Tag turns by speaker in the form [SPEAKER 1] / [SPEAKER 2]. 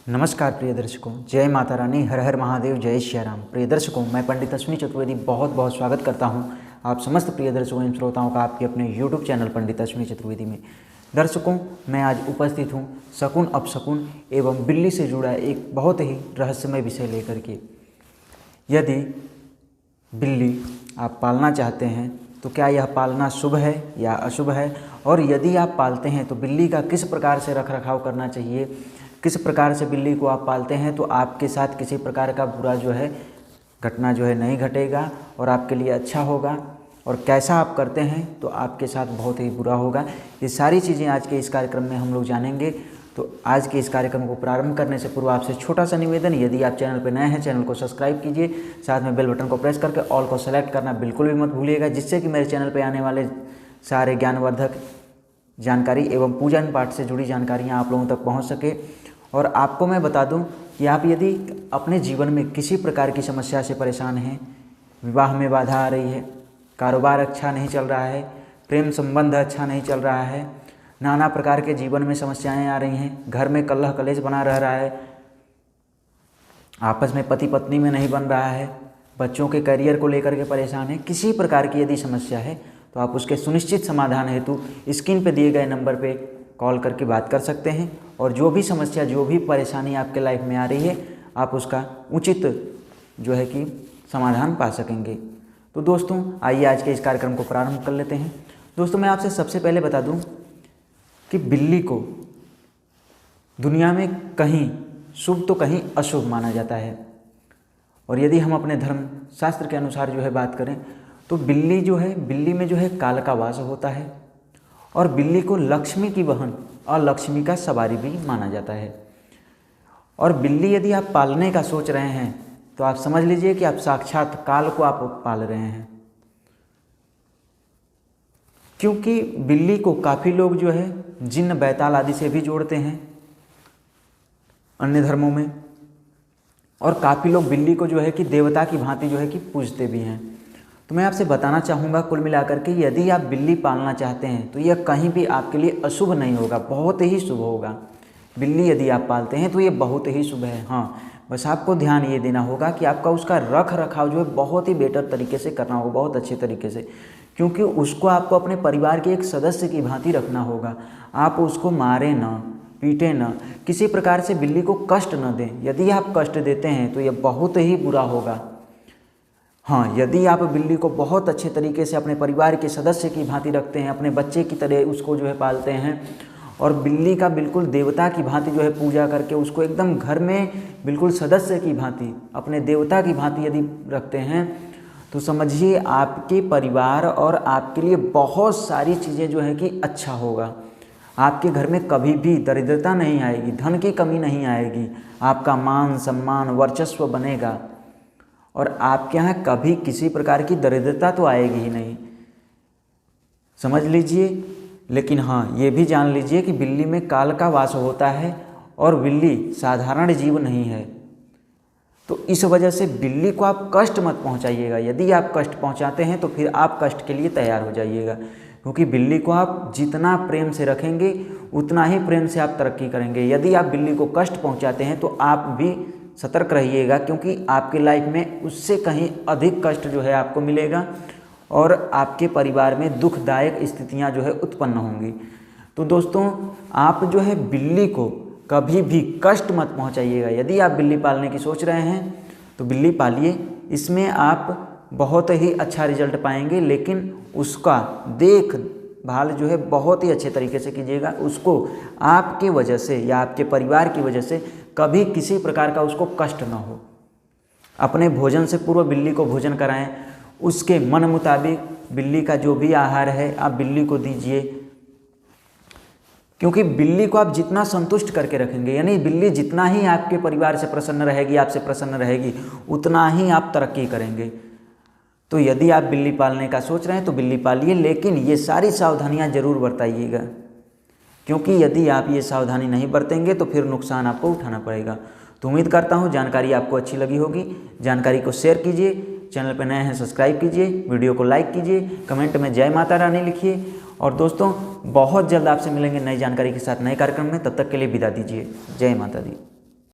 [SPEAKER 1] नमस्कार प्रिय दर्शकों, जय माता रानी, हर हर महादेव, जय श्री राम। प्रिय दर्शकों, मैं पंडित अश्विनी चतुर्वेदी बहुत बहुत स्वागत करता हूं आप समस्त प्रिय दर्शकों एवं श्रोताओं का आपके अपने YouTube चैनल पंडित अश्विनी चतुर्वेदी में। दर्शकों, मैं आज उपस्थित हूं शकुन अपशकुन एवं बिल्ली से जुड़ा एक बहुत ही रहस्यमय विषय लेकर के। यदि बिल्ली आप पालना चाहते हैं तो क्या यह पालना शुभ है या अशुभ है, और यदि आप पालते हैं तो बिल्ली का किस प्रकार से रख रखाव करना चाहिए, किस प्रकार से बिल्ली को आप पालते हैं तो आपके साथ किसी प्रकार का बुरा घटना नहीं घटेगा और आपके लिए अच्छा होगा, और कैसा आप करते हैं तो आपके साथ बहुत ही बुरा होगा। ये सारी चीज़ें आज के इस कार्यक्रम में हम लोग जानेंगे। तो आज के इस कार्यक्रम को प्रारंभ करने से पूर्व आपसे छोटा सा निवेदन, यदि आप चैनल पर नए हैं चैनल को सब्सक्राइब कीजिए, साथ में बेल बटन को प्रेस करके ऑल को सेलेक्ट करना बिल्कुल भी मत भूलिएगा, जिससे कि मेरे चैनल पर आने वाले सारे ज्ञानवर्धक जानकारी एवं पूजन पाठ से जुड़ी जानकारियाँ आप लोगों तक पहुँच सके। और आपको मैं बता दूं कि आप यदि अपने जीवन में किसी प्रकार की समस्या से परेशान हैं, विवाह में बाधा आ रही है, कारोबार अच्छा नहीं चल रहा है, प्रेम संबंध अच्छा नहीं चल रहा है, नाना प्रकार के जीवन में समस्याएं आ रही हैं, घर में कलह कलेश बना रह रहा है, आपस में पति पत्नी में नहीं बन रहा है, बच्चों के करियर को लेकर के परेशान है, किसी प्रकार की यदि समस्या है तो आप उसके सुनिश्चित समाधान हेतु स्क्रीन पर दिए गए नंबर पर कॉल करके बात कर सकते हैं। और जो भी समस्या, जो भी परेशानी आपके लाइफ में आ रही है, आप उसका उचित कि समाधान पा सकेंगे। तो दोस्तों, आइए आज के इस कार्यक्रम को प्रारंभ कर लेते हैं। दोस्तों, मैं आपसे सबसे पहले बता दूं कि बिल्ली को दुनिया में कहीं शुभ तो कहीं अशुभ माना जाता है। और यदि हम अपने धर्म शास्त्र के अनुसार बात करें तो बिल्ली बिल्ली में काल का वास होता है, और बिल्ली को लक्ष्मी की बहन और लक्ष्मी का सवारी भी माना जाता है। और बिल्ली यदि आप पालने का सोच रहे हैं तो आप समझ लीजिए कि आप साक्षात काल को आप पाल रहे हैं, क्योंकि बिल्ली को काफ़ी लोग जिन्न बैताल आदि से भी जोड़ते हैं अन्य धर्मों में, और काफ़ी लोग बिल्ली को कि देवता की भांति कि पूजते भी हैं। तो मैं आपसे बताना चाहूँगा कुल मिलाकर के, यदि आप बिल्ली पालना चाहते हैं तो यह कहीं भी आपके लिए अशुभ नहीं होगा, बहुत ही शुभ होगा। बिल्ली यदि आप पालते हैं तो ये बहुत ही शुभ है। हाँ, बस आपको ध्यान ये देना होगा कि आपका उसका रख रखाव बहुत ही बेटर तरीके से करना होगा, बहुत अच्छे तरीके से, क्योंकि उसको आपको अपने परिवार के एक सदस्य की भांति रखना होगा। आप उसको मारें ना, पीटें ना, किसी प्रकार से बिल्ली को कष्ट न दें। यदि आप कष्ट देते हैं तो यह बहुत ही बुरा होगा। हाँ, यदि आप बिल्ली को बहुत अच्छे तरीके से अपने परिवार के सदस्य की भांति रखते हैं, अपने बच्चे की तरह उसको पालते हैं, और बिल्ली का बिल्कुल देवता की भांति पूजा करके उसको एकदम घर में बिल्कुल सदस्य की भांति, अपने देवता की भांति यदि रखते हैं, तो समझिए आपके परिवार और आपके लिए बहुत सारी चीज़ें कि अच्छा होगा। आपके घर में कभी भी दरिद्रता नहीं आएगी, धन की कमी नहीं आएगी, आपका मान सम्मान वर्चस्व बनेगा, और आपके यहाँ कभी किसी प्रकार की दरिद्रता तो आएगी ही नहीं, समझ लीजिए। लेकिन हाँ, ये भी जान लीजिए कि बिल्ली में काल का वास होता है, और बिल्ली साधारण जीव नहीं है। तो इस वजह से बिल्ली को आप कष्ट मत पहुंचाइएगा। यदि आप कष्ट पहुंचाते हैं तो फिर आप कष्ट के लिए तैयार हो जाइएगा, क्योंकि बिल्ली को आप जितना प्रेम से रखेंगे उतना ही प्रेम से आप तरक्की करेंगे। यदि आप बिल्ली को कष्ट पहुँचाते हैं तो आप भी सतर्क रहिएगा, क्योंकि आपके लाइफ में उससे कहीं अधिक कष्ट आपको मिलेगा, और आपके परिवार में दुखदायक स्थितियां उत्पन्न होंगी। तो दोस्तों, आप बिल्ली को कभी भी कष्ट मत पहुंचाइएगा। यदि आप बिल्ली पालने की सोच रहे हैं तो बिल्ली पालिए, इसमें आप बहुत ही अच्छा रिजल्ट पाएंगे, लेकिन उसका देखभाल बहुत ही अच्छे तरीके से कीजिएगा। उसको आपके वजह से या आपके परिवार की वजह से कभी किसी प्रकार का उसको कष्ट ना हो। अपने भोजन से पूर्व बिल्ली को भोजन कराएं, उसके मन मुताबिक बिल्ली का जो भी आहार है आप बिल्ली को दीजिए, क्योंकि बिल्ली को आप जितना संतुष्ट करके रखेंगे, यानी बिल्ली जितना ही आपके परिवार से प्रसन्न रहेगी, आपसे प्रसन्न रहेगी, उतना ही आप तरक्की करेंगे। तो यदि आप बिल्ली पालने का सोच रहे हैं तो बिल्ली पालिए, लेकिन ये सारी सावधानियां जरूर बरताइएगा, क्योंकि यदि आप ये सावधानी नहीं बरतेंगे तो फिर नुकसान आपको उठाना पड़ेगा। तो उम्मीद करता हूँ जानकारी आपको अच्छी लगी होगी। जानकारी को शेयर कीजिए, चैनल पर नए हैं सब्सक्राइब कीजिए, वीडियो को लाइक कीजिए, कमेंट में जय माता रानी लिखिए। और दोस्तों, बहुत जल्द आपसे मिलेंगे नई जानकारी के साथ नए कार्यक्रम में। तब तक के लिए विदा दीजिए। जय माता दी।